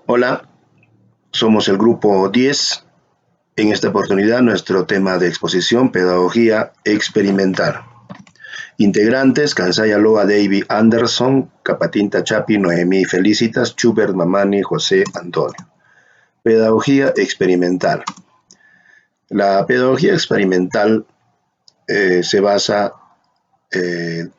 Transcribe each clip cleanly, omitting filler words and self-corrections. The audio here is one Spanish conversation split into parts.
Hola, somos el grupo 10. En esta oportunidad, nuestro tema de exposición, pedagogía experimental. Integrantes, Kansaya Loa, David Anderson, Capatinta Chapi, Noemí Felicitas, Schubert Mamani, José Antonio. Pedagogía experimental. La pedagogía experimental se basa en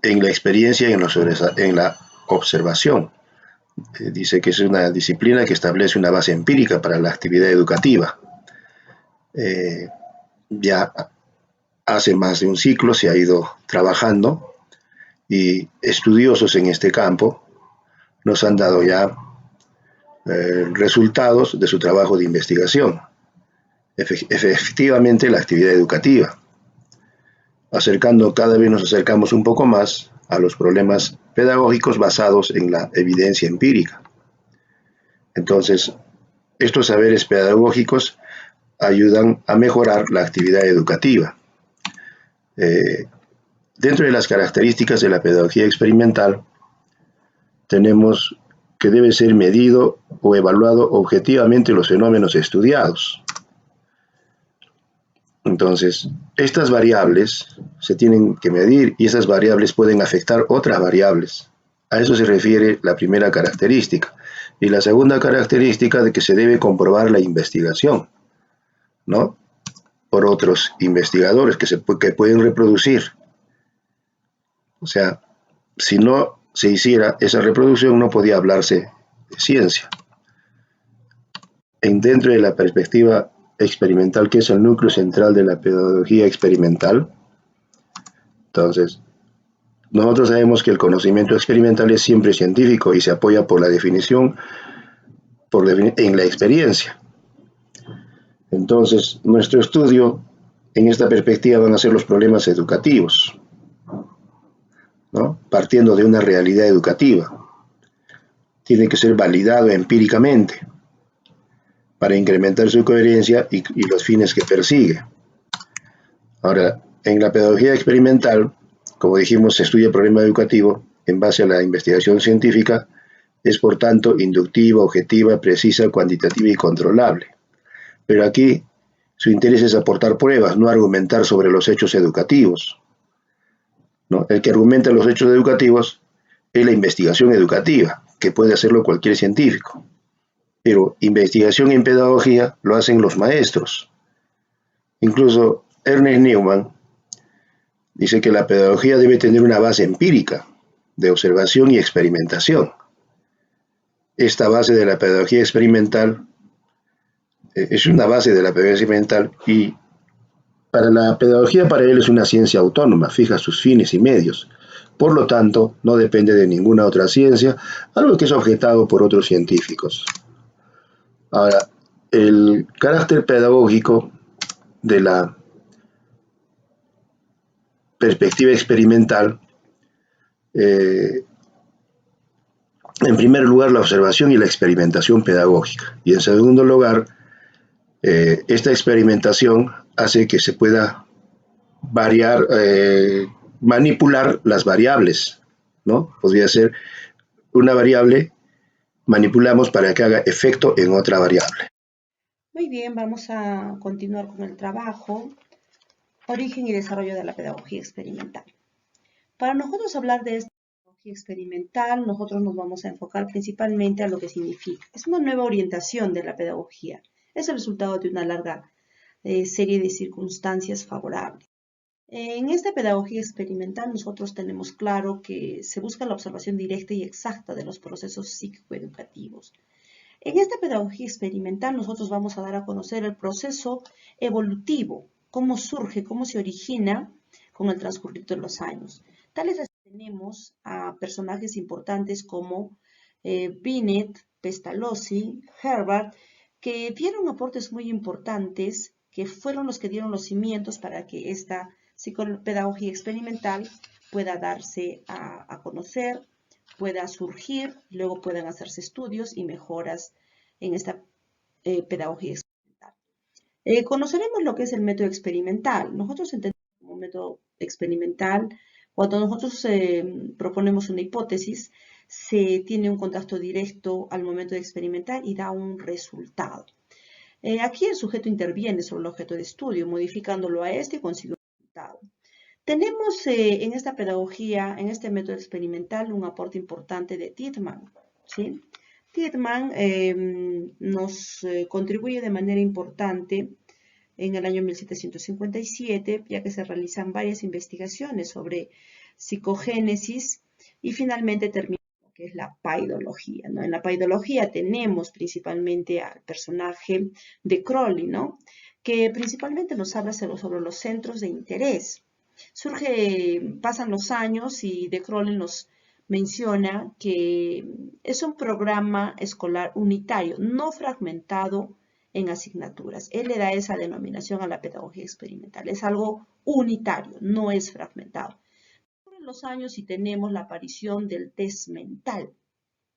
la experiencia y en la observación. Dice que es una disciplina que establece una base empírica para la actividad educativa. Ya hace más de un ciclo se ha ido trabajando y estudiosos en este campo nos han dado ya resultados de su trabajo de investigación. Efectivamente, la actividad educativa. Cada vez nos acercamos un poco más a los problemas pedagógicos basados en la evidencia empírica. Entonces, estos saberes pedagógicos ayudan a mejorar la actividad educativa. Dentro de las características de la pedagogía experimental, tenemos que debe ser medido o evaluado objetivamente los fenómenos estudiados. Entonces, estas variables se tienen que medir y esas variables pueden afectar otras variables. A eso se refiere la primera característica. Y la segunda característica de que se debe comprobar la investigación, ¿no? Por otros investigadores que pueden reproducir. O sea, si no se hiciera esa reproducción, no podía hablarse de ciencia. Dentro de la perspectiva experimental, que es el núcleo central de la pedagogía experimental, entonces, nosotros sabemos que el conocimiento experimental es siempre científico y se apoya por la definición en la experiencia. Entonces, nuestro estudio en esta perspectiva van a ser los problemas educativos, ¿no? Partiendo de una realidad educativa. Tiene que ser validado empíricamente para incrementar su coherencia y los fines que persigue. Ahora, en la pedagogía experimental, como dijimos, se estudia el problema educativo en base a la investigación científica, es por tanto inductiva, objetiva, precisa, cuantitativa y controlable. Pero aquí su interés es aportar pruebas, no argumentar sobre los hechos educativos, ¿no? El que argumenta los hechos educativos es la investigación educativa, que puede hacerlo cualquier científico. Pero investigación en pedagogía lo hacen los maestros. Incluso Ernest Newman dice que la pedagogía debe tener una base empírica de observación y experimentación. Esta base de la pedagogía experimental es una base de la pedagogía experimental y la pedagogía para él es una ciencia autónoma, fija sus fines y medios. Por lo tanto, no depende de ninguna otra ciencia, algo que es objetado por otros científicos. Ahora, el carácter pedagógico de la perspectiva experimental, en primer lugar, la observación y la experimentación pedagógica. Y en segundo lugar, esta experimentación hace que se pueda manipular las variables, ¿no? Podría ser una variable, manipulamos para que haga efecto en otra variable. Muy bien, vamos a continuar con el trabajo, origen y desarrollo de la pedagogía experimental. Para nosotros hablar de esta pedagogía experimental, nosotros nos vamos a enfocar principalmente a lo que significa. Es una nueva orientación de la pedagogía. Es el resultado de una larga serie de circunstancias favorables. En esta pedagogía experimental nosotros tenemos claro que se busca la observación directa y exacta de los procesos psicoeducativos. En esta pedagogía experimental nosotros vamos a dar a conocer el proceso evolutivo, cómo surge, cómo se origina con el transcurrir de los años. Tales tenemos a personajes importantes como Binet, Pestalozzi, Herbert, que dieron aportes muy importantes, que fueron los que dieron los cimientos para que esta psicopedagogía experimental pueda darse a conocer, pueda surgir, luego puedan hacerse estudios y mejoras en esta pedagogía experimental. Conoceremos lo que es el método experimental. Nosotros entendemos como método experimental cuando nosotros proponemos una hipótesis, se tiene un contacto directo al momento de experimentar y da un resultado. Aquí el sujeto interviene sobre el objeto de estudio, modificándolo a este y consigue un resultado. Tenemos en esta pedagogía, en este método experimental, un aporte importante de Tiedemann, ¿sí? Tiedemann nos contribuye de manera importante en el año 1757, ya que se realizan varias investigaciones sobre psicogénesis y finalmente termina lo que es la paidología, ¿no? En la paidología tenemos principalmente al personaje de Crowley, ¿no? Que principalmente nos habla sobre los centros de interés. Pasan los años y de Crowley nos menciona que es un programa escolar unitario, no fragmentado en asignaturas. Él le da esa denominación a la pedagogía experimental. Es algo unitario, no es fragmentado. En los años y tenemos la aparición del test mental,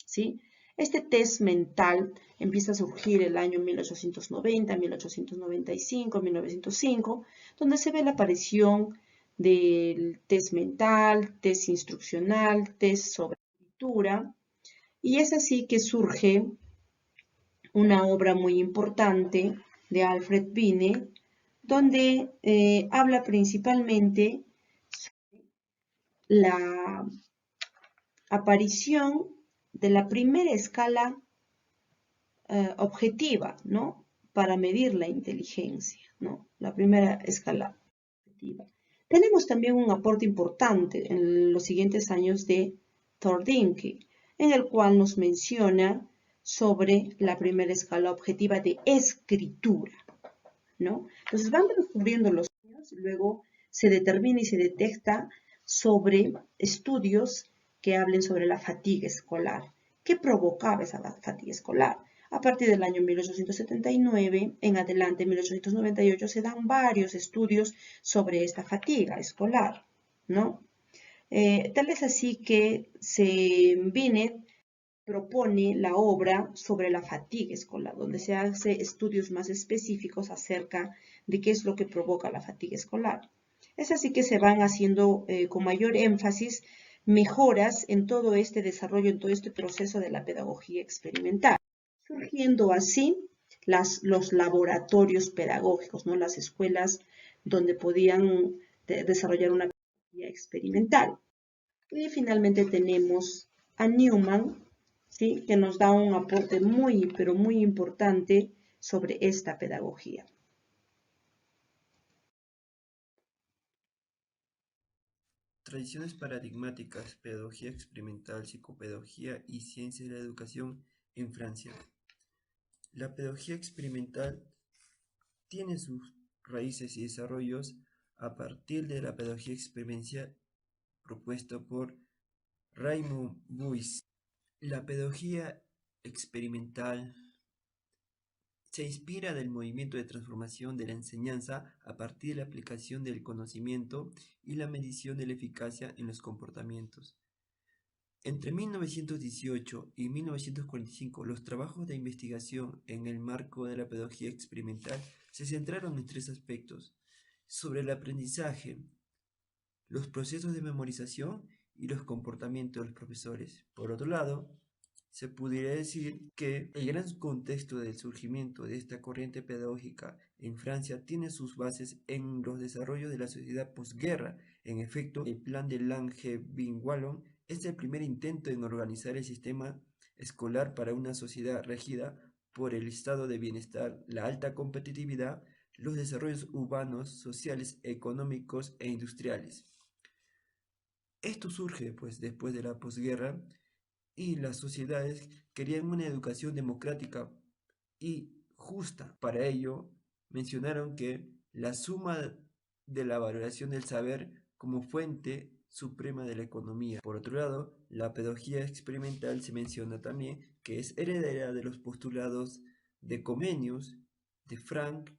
¿sí? Este test mental empieza a surgir el año 1890, 1895, 1905, donde se ve la aparición del test mental, test instruccional, test sobre escritura, y es así que surge una obra muy importante de Alfred Binet, donde habla principalmente la aparición de la primera escala objetiva, ¿no? Para medir la inteligencia, ¿no? La primera escala objetiva. Tenemos también un aporte importante en los siguientes años de Tordinke, en el cual nos menciona sobre la primera escala objetiva de escritura, ¿no? Entonces van transcurriendo los años y luego se determina y se detecta sobre estudios que hablen sobre la fatiga escolar. ¿Qué provocaba esa fatiga escolar? A partir del año 1879 en adelante, 1898, se dan varios estudios sobre esta fatiga escolar, ¿no? Tal es así que Binet propone la obra sobre la fatiga escolar, donde se hace estudios más específicos acerca de qué es lo que provoca la fatiga escolar. Es así que se van haciendo con mayor énfasis mejoras en todo este desarrollo, en todo este proceso de la pedagogía experimental, surgiendo así los laboratorios pedagógicos, ¿no? Las escuelas donde podían desarrollar una pedagogía experimental. Y finalmente tenemos a Newman, ¿sí? Que nos da un aporte muy, pero muy importante sobre esta pedagogía. Tradiciones paradigmáticas, pedagogía experimental, psicopedagogía y ciencia de la educación en Francia. La pedagogía experimental tiene sus raíces y desarrollos a partir de la pedagogía experimental propuesta por Raymond Buys. La pedagogía experimental se inspira del movimiento de transformación de la enseñanza a partir de la aplicación del conocimiento y la medición de la eficacia en los comportamientos. Entre 1918 y 1945, los trabajos de investigación en el marco de la pedagogía experimental se centraron en tres aspectos: sobre el aprendizaje, los procesos de memorización y los comportamientos de los profesores. Por otro lado, se pudiera decir que el gran contexto del surgimiento de esta corriente pedagógica en Francia tiene sus bases en los desarrollos de la sociedad posguerra. En efecto, el plan de Langevin-Wallon es el primer intento en organizar el sistema escolar para una sociedad regida por el estado de bienestar, la alta competitividad, los desarrollos urbanos, sociales, económicos e industriales. Esto surge pues después de la posguerra y las sociedades querían una educación democrática y justa. Para ello, mencionaron que la suma de la valoración del saber como fuente suprema de la economía. Por otro lado, la pedagogía experimental se menciona también que es heredera de los postulados de Comenius, de Frank,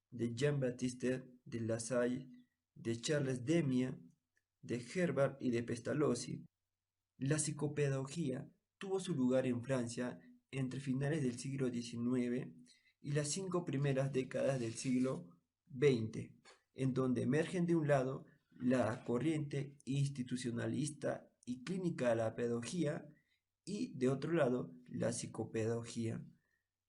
de Jean-Baptiste de Lassalle, de Charles Demia, de Herbart y de Pestalozzi. La psicopedagogía tuvo su lugar en Francia entre finales del siglo XIX y las 5 primeras décadas del siglo XX, en donde emergen de un lado la corriente institucionalista y clínica de la pedagogía y de otro lado, la psicopedagogía.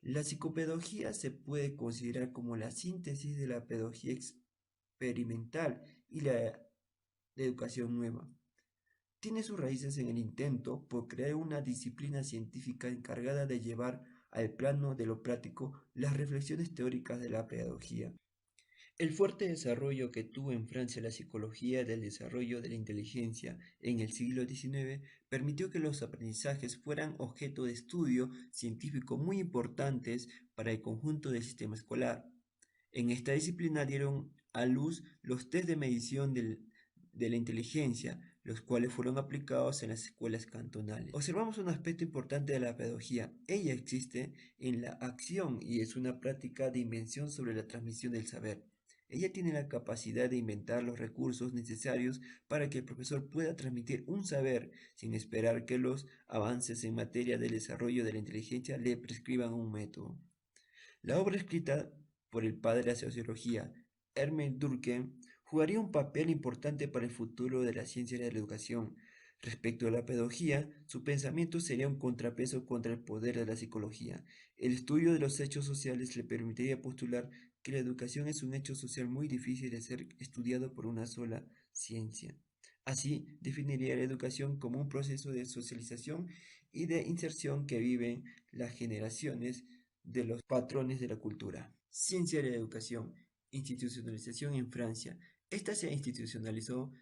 La psicopedagogía se puede considerar como la síntesis de la pedagogía experimental y la educación nueva. Tiene sus raíces en el intento por crear una disciplina científica encargada de llevar al plano de lo práctico las reflexiones teóricas de la pedagogía. El fuerte desarrollo que tuvo en Francia la psicología del desarrollo de la inteligencia en el siglo XIX permitió que los aprendizajes fueran objeto de estudio científico muy importantes para el conjunto del sistema escolar. En esta disciplina dieron a luz los test de medición de la inteligencia, los cuales fueron aplicados en las escuelas cantonales. Observamos un aspecto importante de la pedagogía. Ella existe en la acción y es una práctica de invención sobre la transmisión del saber. Ella tiene la capacidad de inventar los recursos necesarios para que el profesor pueda transmitir un saber sin esperar que los avances en materia del desarrollo de la inteligencia le prescriban un método. La obra escrita por el padre de la sociología, Hermann Durkheim, jugaría un papel importante para el futuro de la ciencia y de la educación. Respecto a la pedagogía, su pensamiento sería un contrapeso contra el poder de la psicología. El estudio de los hechos sociales le permitiría postular que la educación es un hecho social muy difícil de ser estudiado por una sola ciencia. Así, definiría la educación como un proceso de socialización y de inserción que viven las generaciones de los patrones de la cultura. Ciencia de la educación. Institucionalización en Francia. Esta se institucionalizó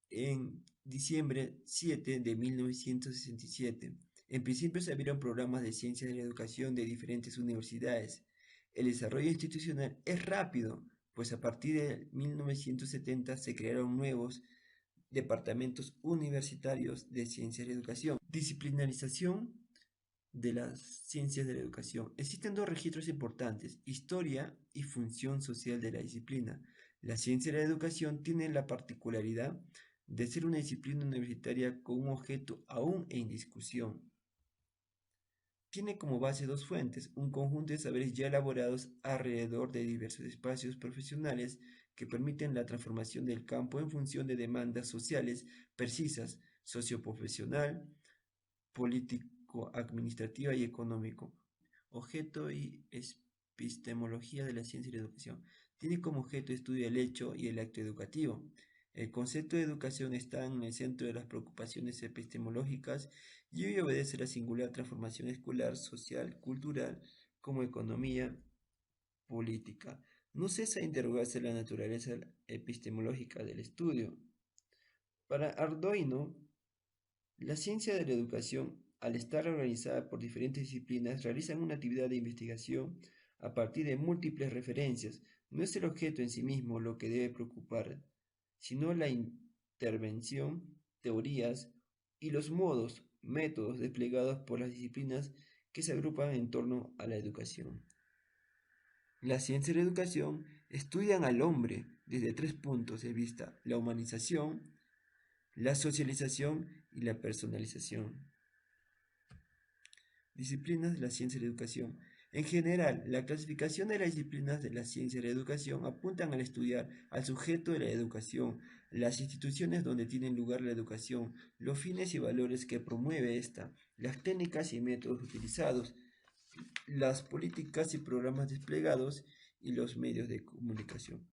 en diciembre 7 de 1967. En principio se abrieron programas de ciencias de la educación de diferentes universidades. El desarrollo institucional es rápido, pues a partir de 1970 se crearon nuevos departamentos universitarios de ciencias de la educación. Disciplinarización de las ciencias de la educación. Existen dos registros importantes: historia y función social de la disciplina. La ciencia de la educación tiene la particularidad de ser una disciplina universitaria con un objeto aún en discusión. Tiene como base dos fuentes, un conjunto de saberes ya elaborados alrededor de diversos espacios profesionales que permiten la transformación del campo en función de demandas sociales precisas, socioprofesional, político-administrativa y económico. Objeto y epistemología de la ciencia y la educación. Tiene como objeto de estudio el hecho y el acto educativo. El concepto de educación está en el centro de las preocupaciones epistemológicas y hoy obedece a la singular transformación escolar, social, cultural, como economía, política. No cesa de interrogarse la naturaleza epistemológica del estudio. Para Ardoino, la ciencia de la educación, al estar organizada por diferentes disciplinas, realizan una actividad de investigación a partir de múltiples referencias. No es el objeto en sí mismo lo que debe preocupar, sino la intervención, teorías y los modos, métodos desplegados por las disciplinas que se agrupan en torno a la educación. La ciencia de la educación estudian al hombre desde tres puntos de vista: la humanización, la socialización y la personalización. Disciplinas de la ciencia de la educación. En general, la clasificación de las disciplinas de la ciencia de la educación apuntan al estudiar al sujeto de la educación, las instituciones donde tiene lugar la educación, los fines y valores que promueve ésta, las técnicas y métodos utilizados, las políticas y programas desplegados y los medios de comunicación.